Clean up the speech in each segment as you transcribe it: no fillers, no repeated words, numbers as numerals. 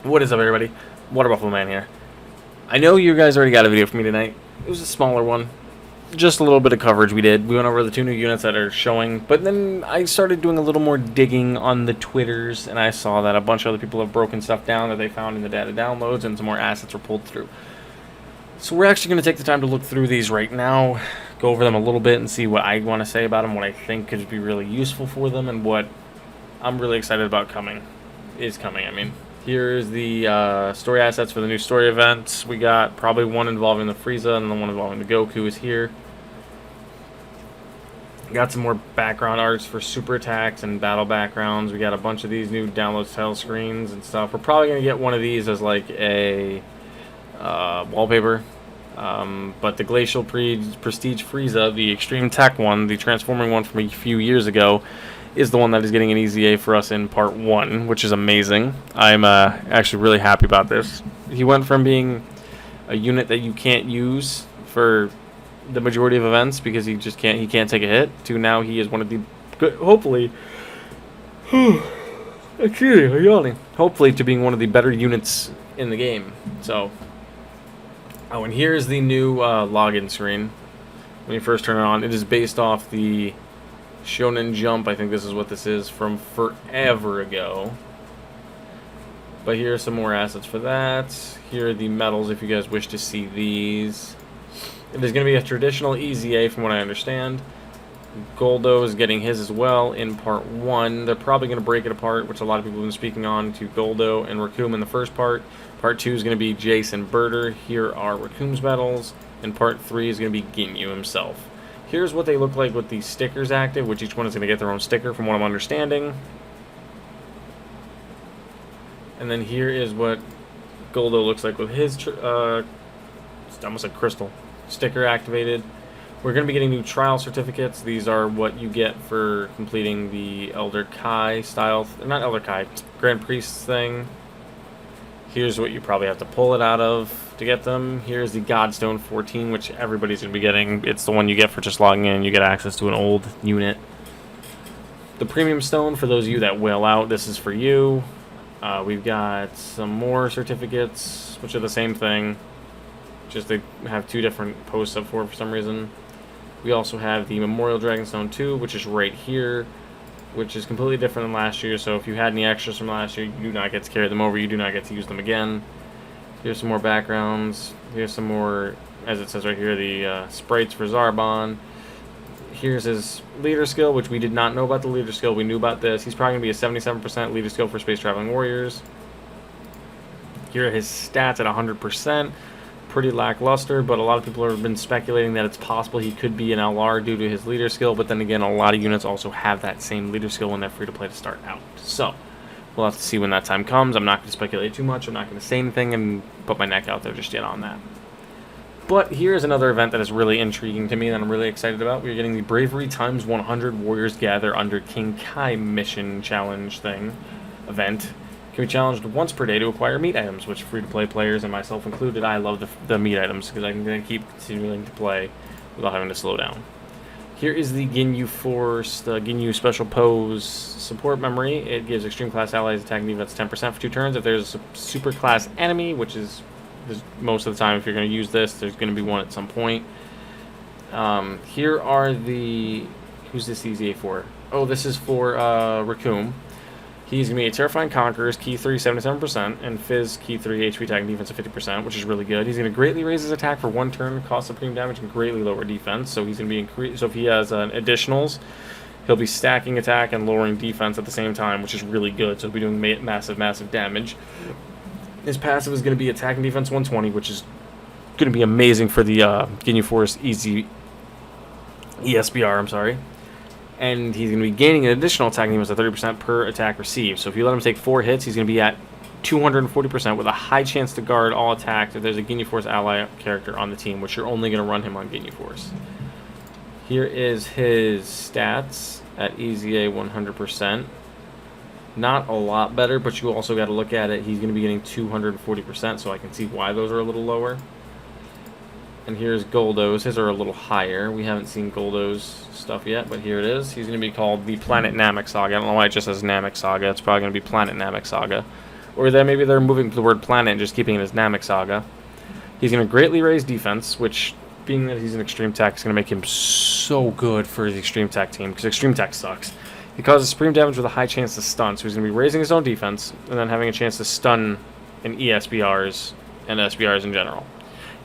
What is up, everybody? Water Buffalo Man here. I know you guys already got a video for me tonight. It was a smaller one. Just a little bit of coverage we did. We went over the 2 new units that are showing, but then I started doing a little more digging on the Twitters, and I saw that a bunch of other people have broken stuff down that they found in the data downloads, and some more assets were pulled through. So we're actually going to take the time to look through these right now, go over them a little bit, and see what I want to say about them, what I think could be really useful for them, and what I'm really excited about coming. Here's the story assets for the new story events. We got probably one involving the Frieza and the one involving the Goku is here. Got some more background arts for super attacks and battle backgrounds. We got a bunch of these new download title screens and stuff. We're probably going to get one of these as like a wallpaper. But the Glacial Prestige Frieza, the Extreme Tech one, the transforming one from a few years ago, is the one that is getting an EZA for us in part 1, which is amazing. I'm actually really happy about this. He went from being a unit that you can't use for the majority of events because he can't take a hit, to now he is one of the hopefully excuse me, I'm yawning. Hopefully to being one of the better units in the game. So and here's the new login screen. When you first turn it on, it is based off the Shonen Jump, I think this is what this is, from forever ago. But here are some more assets for that. Here are the medals if you guys wish to see these. There's going to be a traditional EZA from what I understand. Goldo is getting his as well in part 1. They're probably going to break it apart, which a lot of people have been speaking on, to Goldo and Raccoon in the first part. Part 2 is going to be Jason Birder. Here are Raccoon's medals. And part 3 is going to be Ginyu himself. Here's what they look like with the stickers active, which each one is going to get their own sticker from what I'm understanding. And then here is what Goldo looks like with his, it's almost like crystal, sticker activated. We're going to be getting new trial certificates. These are what you get for completing the Elder Kai style, not Elder Kai, Grand Priest thing. Here's what you probably have to pull it out of to get them. Here's the Godstone 14, which everybody's going to be getting. It's the one you get for just logging in. You get access to an old unit. The Premium Stone, for those of you that whale out, this is for you. We've got some more certificates, which are the same thing. Just they have 2 different posts up for some reason. We also have the Memorial Dragonstone 2, which is right here, which is completely different than last year. So if you had any extras from last year, you do not get to carry them over. You do not get to use them again. Here's some more backgrounds. Here's some more, as it says right here, the sprites for Zarbon. Here's his leader skill, which we did not know about the leader skill. We knew about this. He's probably going to be a 77% leader skill for Space Traveling Warriors. Here are his stats at 100%. Pretty lackluster, but a lot of people have been speculating that it's possible he could be an LR due to his leader skill, but then again, a lot of units also have that same leader skill when they're free to play to start out. So we'll have to see when that time comes. I'm not going to speculate too much. I'm not going to say anything and put my neck out there just yet on that. But here's another event that is really intriguing to me that I'm really excited about. We're getting the Bravery Times 100 Warriors Gather under King Kai mission challenge thing event. Can be challenged once per day to acquire meat items, which free-to-play players, and myself included, I love the meat items because I can keep continuing to play without having to slow down. Here is the Ginyu Force, the Ginyu Special Pose support memory. It gives extreme class allies attack and defense 10% for 2 turns. If there's a super class enemy, which is most of the time if you're going to use this, there's going to be one at some point. Here are the... Who's this EZA for? Oh, this is for Raccoon. He's going to be a Terrifying Conqueror's Key 3, 77%, and Fizz Key 3, HP attack and defense of 50%, which is really good. He's going to greatly raise his attack for 1 turn, cost supreme damage, and greatly lower defense. So he's going to be so if he has additionals, he'll be stacking attack and lowering defense at the same time, which is really good. So he'll be doing massive damage. His passive is going to be attack and defense 120, which is going to be amazing for the Ginyu Force ESBR. I'm sorry. And he's going to be gaining an additional attack defense of 30% per attack received. So if you let him take 4 hits, he's going to be at 240% with a high chance to guard all attacks if there's a Ginyu Force ally character on the team, which you're only going to run him on Ginyu Force. Here is his stats at EZA 100%. Not a lot better, but you also got to look at it. He's going to be getting 240%, so I can see why those are a little lower. And here's Goldo's. His are a little higher. We haven't seen Goldo's stuff yet, but here it is. He's going to be called the Planet Namek Saga. I don't know why it just says Namek Saga. It's probably going to be Planet Namek Saga. Or then maybe they're moving to the word planet and just keeping it as Namek Saga. He's going to greatly raise defense, which, being that he's an Extreme Tech, is going to make him so good for the Extreme Tech team, because Extreme Tech sucks. He causes supreme damage with a high chance to stun, so he's going to be raising his own defense, and then having a chance to stun in ESBRs and SBRs in general.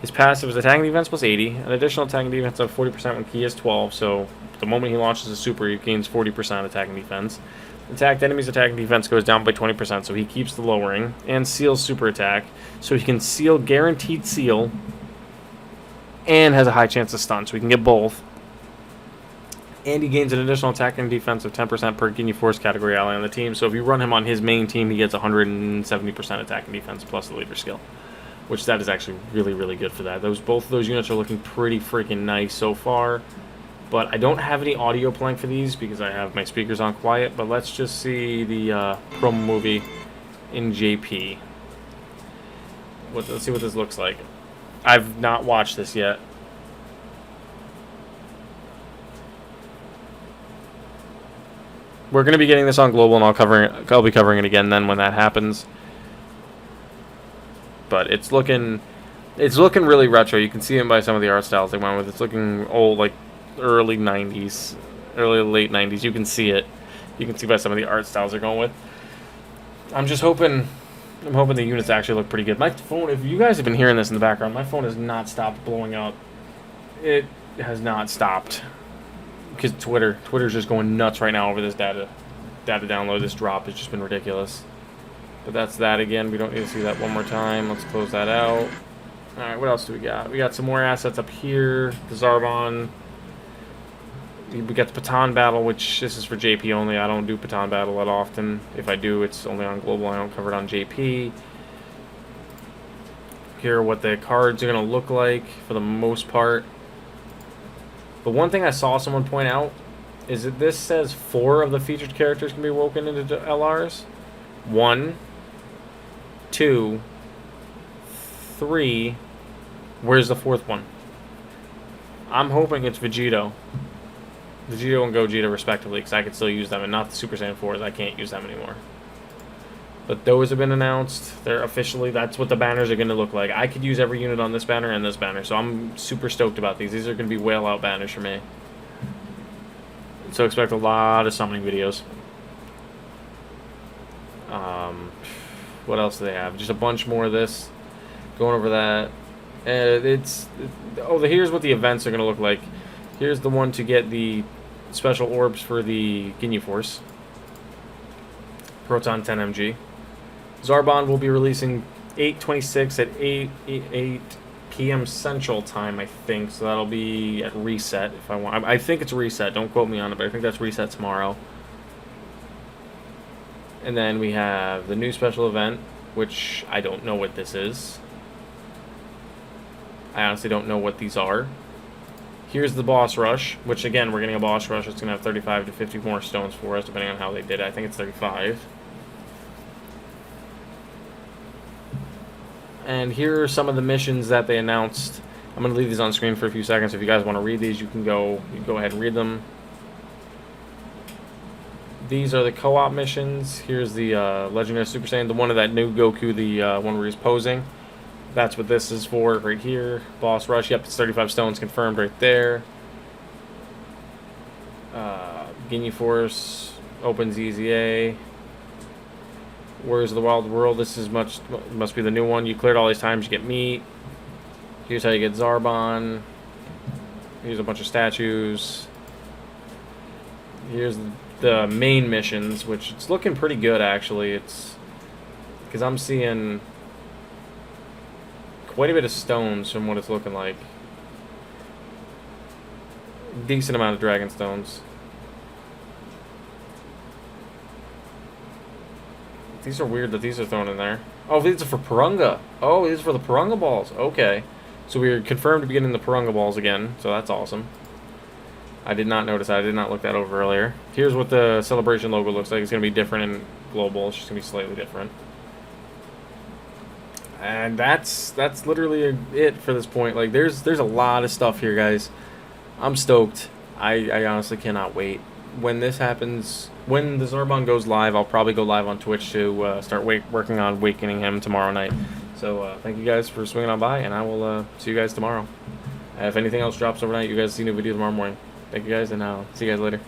His passive is attacking defense plus 80, an additional attacking defense of 40% when he is 12, so the moment he launches a super, he gains 40% attacking defense. Attacked enemies' attacking defense goes down by 20%, so he keeps the lowering, and seals super attack, so he can seal guaranteed seal, and has a high chance to stun, so he can get both. And he gains an additional attack and defense of 10% per Ginyu Force category ally on the team, so if you run him on his main team, he gets 170% attack and defense plus the leader skill, which that is actually really, really good for that. Both of those units are looking pretty freaking nice so far. But I don't have any audio playing for these because I have my speakers on quiet. But let's just see the promo movie in JP. Let's see what this looks like. I've not watched this yet. We're going to be getting this on Global, and I'll be covering it again then when that happens. But it's looking really retro. You can see it by some of the art styles they went with. It's looking old, like early 90s, early late 90s. You can see it. You can see by some of the art styles they're going with. I'm hoping the units actually look pretty good. My phone, if you guys have been hearing this in the background, my phone has not stopped blowing up. It has not stopped. Because Twitter's just going nuts right now over this data download. This drop has just been ridiculous. But that's that again. We don't need to see that one more time. Let's close that out. Alright, what else do we got? We got some more assets up here. The Zarbon. We got the Patan battle, which this is for JP only. I don't do Patan battle that often. If I do, it's only on Global. I don't cover it on JP. Here are what the cards are going to look like for the most part. The one thing I saw someone point out is that this says 4 of the featured characters can be woken into LRs. 1, 2, 3. Where's the 4th one? I'm hoping it's Vegito and Gogeta respectively, because I could still use them, and not the Super Saiyan 4s. I can't use them anymore. But those have been announced. They're officially, that's what the banners are going to look like. I could use every unit on this banner and this banner, so I'm super stoked about these. These are going to be whale out banners for me. So expect a lot of summoning videos. What else do they have? Just a bunch more of this. Going over that. Here's what the events are going to look like. Here's the one to get the special orbs for the Ginyu Force. Proton 10 mg. Zarbon will be releasing 8/26 at 8 p.m. Central Time, I think. So that'll be at reset if I want. I think it's reset. Don't quote me on it, but I think that's reset tomorrow. And then we have the new special event, which I don't know what this is. I honestly don't know what these are. Here's the boss rush, which again, we're getting a boss rush. It's going to have 35 to 50 more stones for us, depending on how they did it. I think it's 35. And here are some of the missions that they announced. I'm going to leave these on screen for a few seconds. If you guys want to read these, you can go ahead and read them. These are the co-op missions. Here's the Legendary Super Saiyan, the one of that new Goku, the one where he's posing. That's what this is for right here. Boss rush. Yep, it's 35 stones confirmed right there. Ginyu Force opens EZA. Warriors of the Wild World. This is must be the new one. You cleared all these times, you get meat. Here's how you get Zarbon. Here's a bunch of statues. Here's the main missions, which it's looking pretty good actually. It's because I'm seeing quite a bit of stones from what it's looking like. Decent amount of dragon stones. These are weird that these are thrown in there. Oh, these are for Purunga. Oh, these are for the Purunga balls. Okay. So we are confirmed to be getting the Purunga balls again. So that's awesome. I did not notice that. I did not look that over earlier. Here's what the Celebration logo looks like. It's going to be different in Global. It's just going to be slightly different. And that's literally it for this point. Like, there's a lot of stuff here, guys. I'm stoked. I honestly cannot wait. when this happens, when the Zarbon goes live, I'll probably go live on Twitch to start working on awakening him tomorrow night. So thank you guys for swinging on by, and I will see you guys tomorrow. If anything else drops overnight, you guys see a new video tomorrow morning. Thank you guys, and I'll see you guys later.